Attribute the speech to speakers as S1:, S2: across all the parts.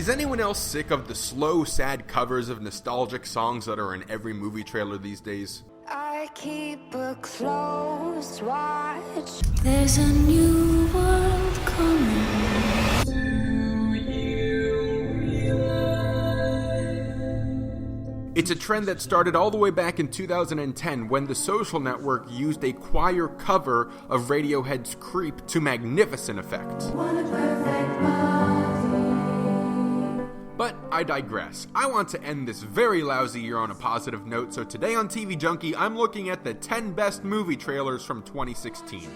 S1: Is anyone else sick of the slow, sad covers of nostalgic songs that are in every movie trailer these days?
S2: I keep a close watch.
S3: There's a new world coming.
S1: It's a trend that started all the way back in 2010 when The Social Network used a choir cover of Radiohead's Creep to magnificent effect. But I digress. I want to end this very lousy year on a positive note, so today on TV Junkie, I'm looking at the 10 best movie trailers from 2016.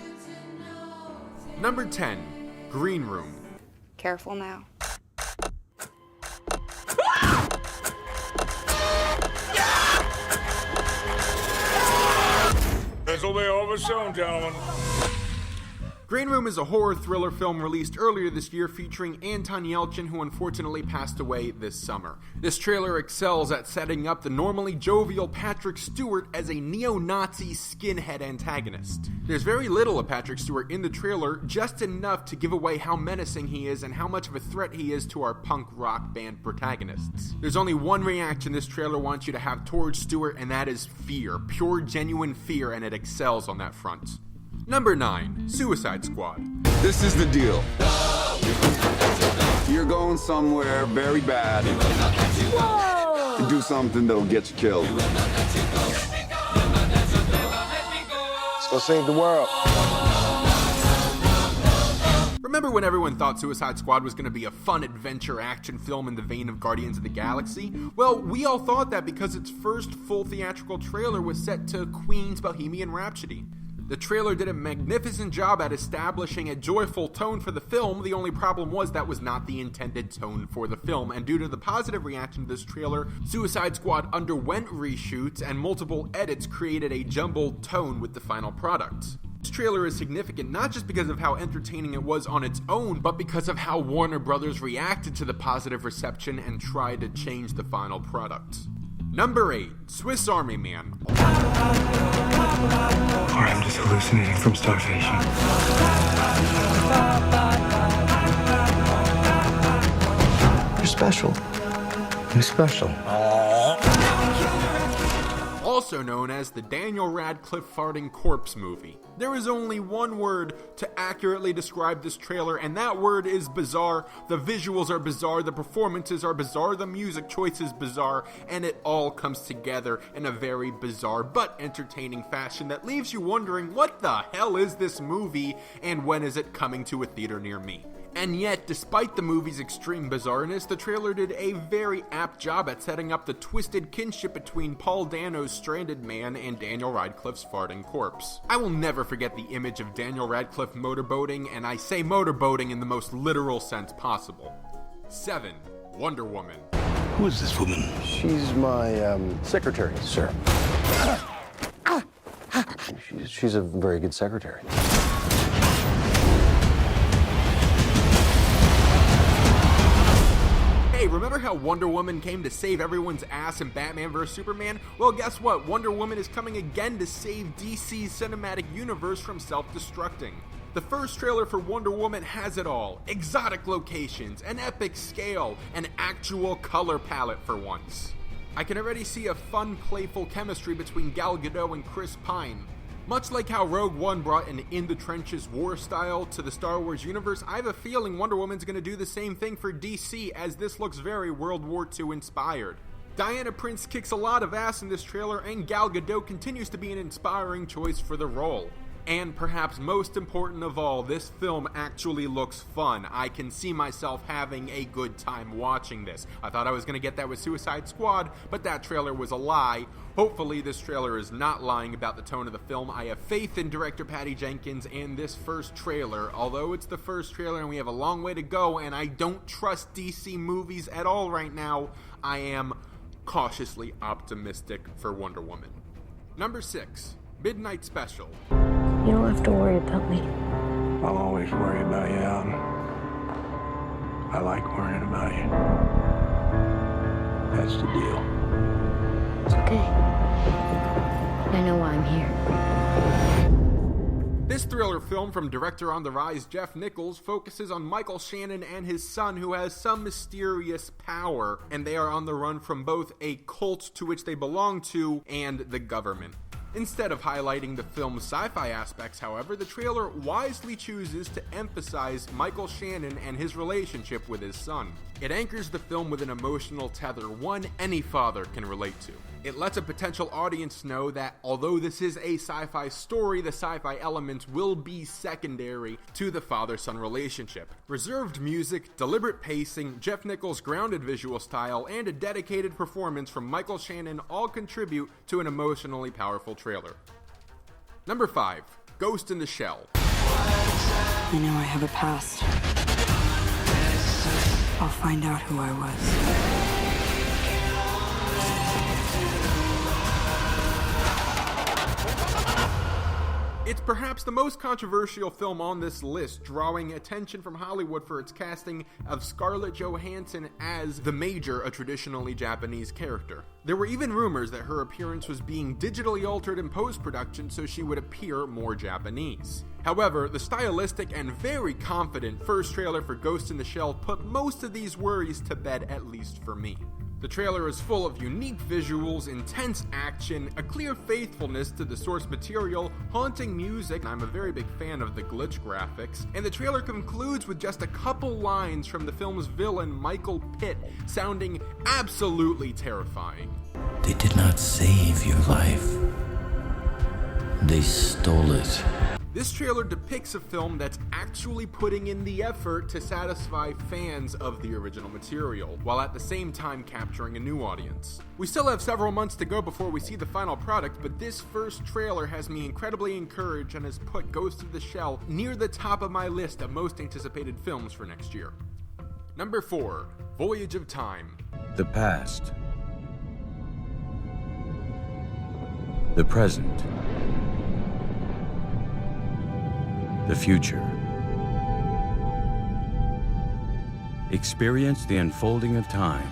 S1: Number 10, Green Room.
S2: Careful now.
S4: This'll be over soon, gentlemen.
S1: Green Room is a horror thriller film released earlier this year featuring Anton Yelchin, who unfortunately passed away this summer. This trailer excels at setting up the normally jovial Patrick Stewart as a neo-Nazi skinhead antagonist. There's very little of Patrick Stewart in the trailer, just enough to give away how menacing he is and how much of a threat he is to our punk rock band protagonists. There's only one reaction this trailer wants you to have towards Stewart, and that is fear. Pure, genuine fear, and it excels on that front. Number 9, Suicide Squad.
S5: This is the deal. You're going somewhere very bad. Whoa! And do something that'll get you killed.
S6: Let's go save the world.
S1: Remember when everyone thought Suicide Squad was going to be a fun adventure action film in the vein of Guardians of the Galaxy? Well, we all thought that because its first full theatrical trailer was set to Queen's Bohemian Rhapsody. The trailer did a magnificent job at establishing a joyful tone for the film. The only problem was that was not the intended tone for the film, and due to the positive reaction to this trailer, Suicide Squad underwent reshoots and multiple edits created a jumbled tone with the final product. This trailer is significant not just because of how entertaining it was on its own, but because of how Warner Brothers reacted to the positive reception and tried to change the final product. Number 8, Swiss Army Man.
S7: Or I'm just hallucinating from starvation.
S6: You're special.
S7: You're special.
S1: Also known as the Daniel Radcliffe farting corpse movie. There is only one word to accurately describe this trailer, and that word is bizarre. The visuals are bizarre, the performances are bizarre, the music choice is bizarre, and it all comes together in a very bizarre but entertaining fashion that leaves you wondering, what the hell is this movie, and when is it coming to a theater near me? And yet, despite the movie's extreme bizarreness, the trailer did a very apt job at setting up the twisted kinship between Paul Dano's stranded man and Daniel Radcliffe's farting corpse. I will never forget the image of Daniel Radcliffe motorboating, and I say motorboating in the most literal sense possible. 7, Wonder Woman.
S7: Who is this woman?
S6: She's my secretary, sir. She's a very good secretary.
S1: Hey, remember how Wonder Woman came to save everyone's ass in Batman vs. Superman? Well, guess what? Wonder Woman is coming again to save DC's cinematic universe from self-destructing. The first trailer for Wonder Woman has it all. Exotic locations, an epic scale, an actual color palette for once. I can already see a fun, playful chemistry between Gal Gadot and Chris Pine. Much like how Rogue One brought an in-the-trenches war style to the Star Wars universe, I have a feeling Wonder Woman's going to do the same thing for DC, as this looks very World War II inspired. Diana Prince kicks a lot of ass in this trailer, and Gal Gadot continues to be an inspiring choice for the role. And perhaps most important of all, this film actually looks fun. I can see myself having a good time watching this. I thought I was going to get that with Suicide Squad, but that trailer was a lie. Hopefully this trailer is not lying about the tone of the film. I have faith in director Patty Jenkins and this first trailer. Although it's the first trailer and we have a long way to go, and I don't trust DC movies at all right now, I am cautiously optimistic for Wonder Woman. Number 6, Midnight Special.
S3: You don't have to worry about me.
S7: I'll always worry about you, Alan. I like worrying about you. That's the deal.
S3: It's okay. I know why I'm here.
S1: This thriller film from director on the rise Jeff Nichols focuses on Michael Shannon and his son, who has some mysterious power, and they are on the run from both a cult to which they belong to and the government. Instead of highlighting the film's sci-fi aspects, however, the trailer wisely chooses to emphasize Michael Shannon and his relationship with his son. It anchors the film with an emotional tether, one any father can relate to. It lets a potential audience know that although this is a sci-fi story, the sci-fi elements will be secondary to the father-son relationship. Reserved music, deliberate pacing, Jeff Nichols' grounded visual style, and a dedicated performance from Michael Shannon all contribute to an emotionally powerful trailer. Number 5. Ghost in the Shell.
S8: I know I have a past. I'll find out who I was.
S1: It's perhaps the most controversial film on this list, drawing attention from Hollywood for its casting of Scarlett Johansson as the Major, a traditionally Japanese character. There were even rumors that her appearance was being digitally altered in post-production so she would appear more Japanese. However, the stylistic and very confident first trailer for Ghost in the Shell put most of these worries to bed, at least for me. The trailer is full of unique visuals, intense action, a clear faithfulness to the source material, haunting music, and I'm a very big fan of the glitch graphics, and the trailer concludes with just a couple lines from the film's villain Michael Pitt sounding absolutely terrifying.
S9: They did not save your life. They stole it.
S1: This trailer depicts a film that's actually putting in the effort to satisfy fans of the original material, while at the same time capturing a new audience. We still have several months to go before we see the final product, but this first trailer has me incredibly encouraged and has put Ghost in the Shell near the top of my list of most anticipated films for next year. Number 4. Voyage of Time.
S9: The past. The present. The future. Experience the unfolding of time.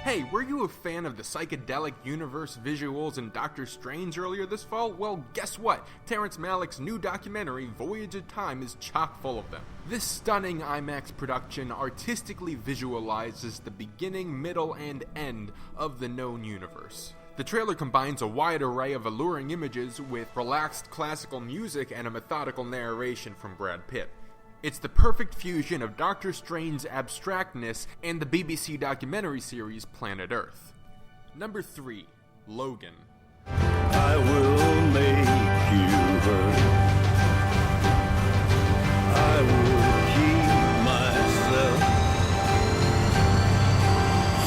S1: Hey, were you a fan of the psychedelic universe visuals in Doctor Strange earlier this fall? Well, guess what? Terrence Malick's new documentary, Voyage of Time, is chock full of them. This stunning IMAX production artistically visualizes the beginning, middle, and end of the known universe. The trailer combines a wide array of alluring images with relaxed classical music and a methodical narration from Brad Pitt. It's the perfect fusion of Doctor Strange's abstractness and the BBC documentary series Planet Earth. Number 3. Logan.
S10: I will make you hurt. I will keep myself.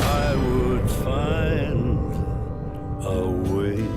S10: I would find a way.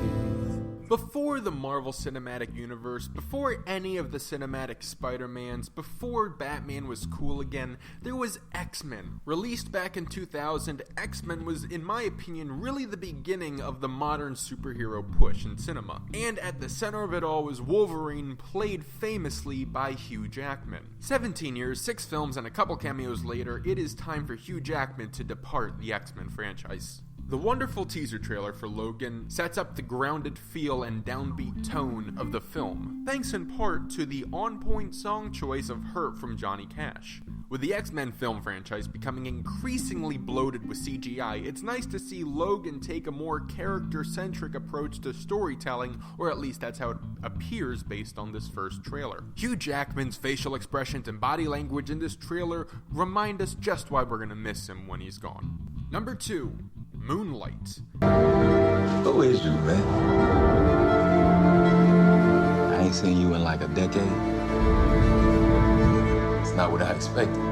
S1: Before the Marvel Cinematic Universe, before any of the cinematic Spider-Mans, before Batman was cool again, there was X-Men. Released back in 2000, X-Men was, in my opinion, really the beginning of the modern superhero push in cinema. And at the center of it all was Wolverine, played famously by Hugh Jackman. 17 years, 6 films, and a couple cameos later, it is time for Hugh Jackman to depart the X-Men franchise. The wonderful teaser trailer for Logan sets up the grounded feel and downbeat tone of the film, thanks in part to the on-point song choice of Hurt from Johnny Cash. With the X-Men film franchise becoming increasingly bloated with CGI, it's nice to see Logan take a more character-centric approach to storytelling, or at least that's how it appears based on this first trailer. Hugh Jackman's facial expressions and body language in this trailer remind us just why we're gonna miss him when he's gone. Number 2. Moonlight.
S11: Who is you, man? I ain't seen you in like a decade. It's not what I expected.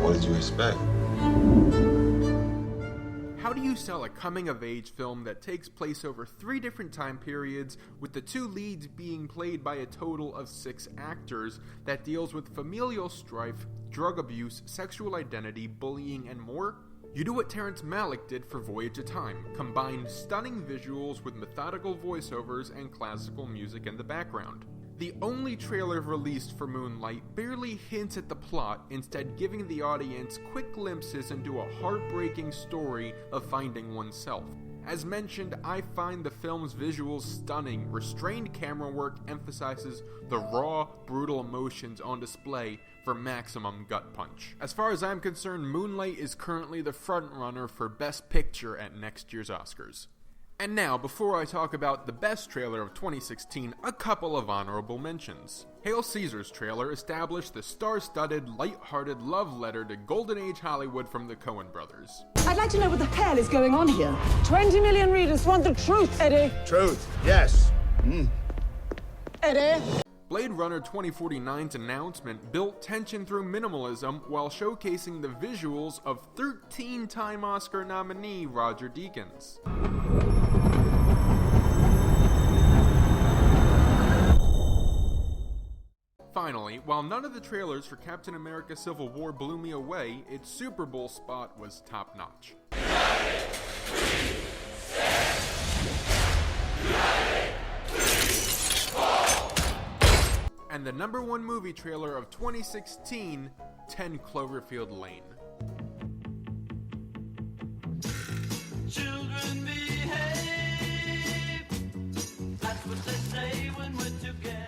S11: What did you expect?
S1: How do you sell a coming-of-age film that takes place over 3 different time periods, with the 2 leads being played by a total of 6 actors, that deals with familial strife, drug abuse, sexual identity, bullying, and more? You do what Terrence Malick did for Voyage of Time, combine stunning visuals with methodical voiceovers and classical music in the background. The only trailer released for Moonlight barely hints at the plot, instead giving the audience quick glimpses into a heartbreaking story of finding oneself. As mentioned, I find the film's visuals stunning. Restrained camera work emphasizes the raw, brutal emotions on display for maximum gut punch. As far as I'm concerned, Moonlight is currently the frontrunner for Best Picture at next year's Oscars. And now, before I talk about the best trailer of 2016, a couple of honorable mentions. Hail Caesar's trailer established the star-studded, light-hearted love letter to Golden Age Hollywood from the Coen brothers.
S12: I'd like to know what the hell is going on here. 20 million readers want the truth, Eddie.
S13: Truth, yes.
S12: Eddie.
S1: Blade Runner 2049's announcement built tension through minimalism while showcasing the visuals of 13-time Oscar nominee Roger Deakins. Finally, while none of the trailers for Captain America Civil War blew me away, its Super Bowl spot was top-notch. And the #1 movie trailer of 2016, 10 Cloverfield Lane.
S10: Children behave. That's what they say when we're together.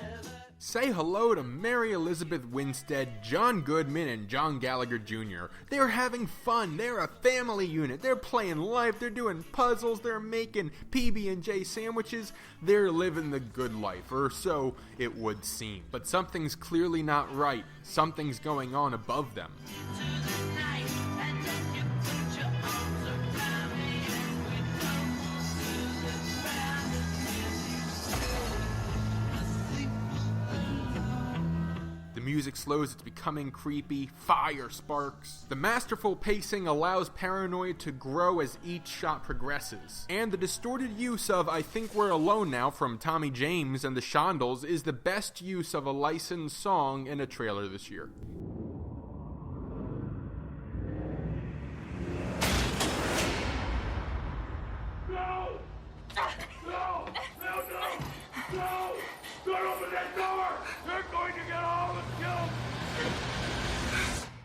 S1: Say hello to Mary Elizabeth Winstead, John Goodman, and John Gallagher Jr. They're having fun. They're a family unit. They're playing life. They're doing puzzles. They're making PB&J sandwiches. They're living the good life, or so it would seem. But something's clearly not right. Something's going on above them. The music slows, it's becoming creepy, fire sparks. The masterful pacing allows paranoia to grow as each shot progresses. And the distorted use of I Think We're Alone Now from Tommy James and the Shondells is the best use of a licensed song in a trailer this year.
S4: No! No! No, no! No! Don't open that door! They're going to get all of us killed!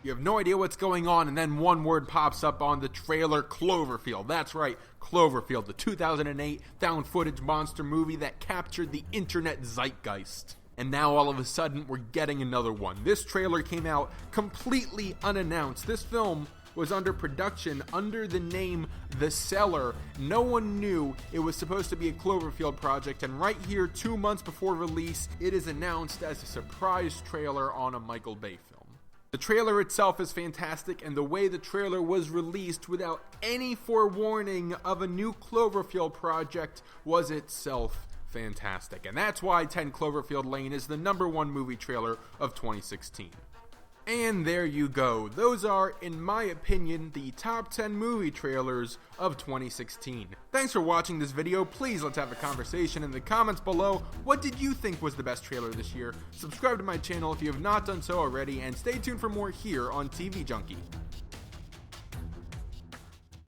S1: You have no idea what's going on, and then one word pops up on the trailer: Cloverfield. That's right, Cloverfield, the 2008 found footage monster movie that captured the internet zeitgeist. And now all of a sudden, we're getting another one. This trailer came out completely unannounced. This film was under production under the name The Cellar. No one knew it was supposed to be a Cloverfield project, and right here, 2 months before release, it is announced as a surprise trailer on a Michael Bay film. The trailer itself is fantastic, and the way the trailer was released without any forewarning of a new Cloverfield project was itself fantastic. And that's why 10 Cloverfield Lane is the #1 movie trailer of 2016. And there you go. Those are, in my opinion, the top 10 movie trailers of 2016. Thanks for watching this video. Please let's have a conversation in the comments below. What did you think was the best trailer this year? Subscribe to my channel if you have not done so already, and stay tuned for more here on TV Junkie.